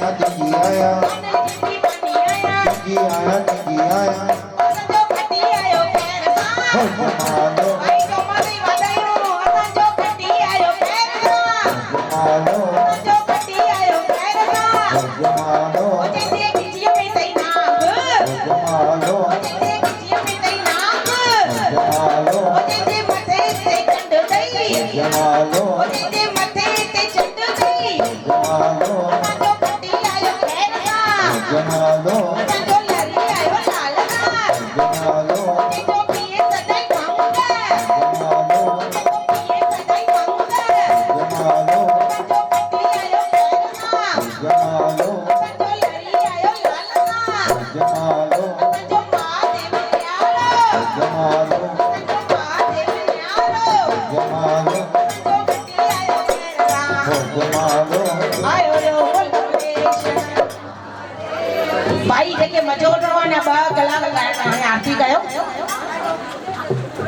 जी आया जी आया जी आया हो जमालो जमालो जमालो जमालो जमालो भाई जेके मजो करो ने 2 कलाक आरती कयो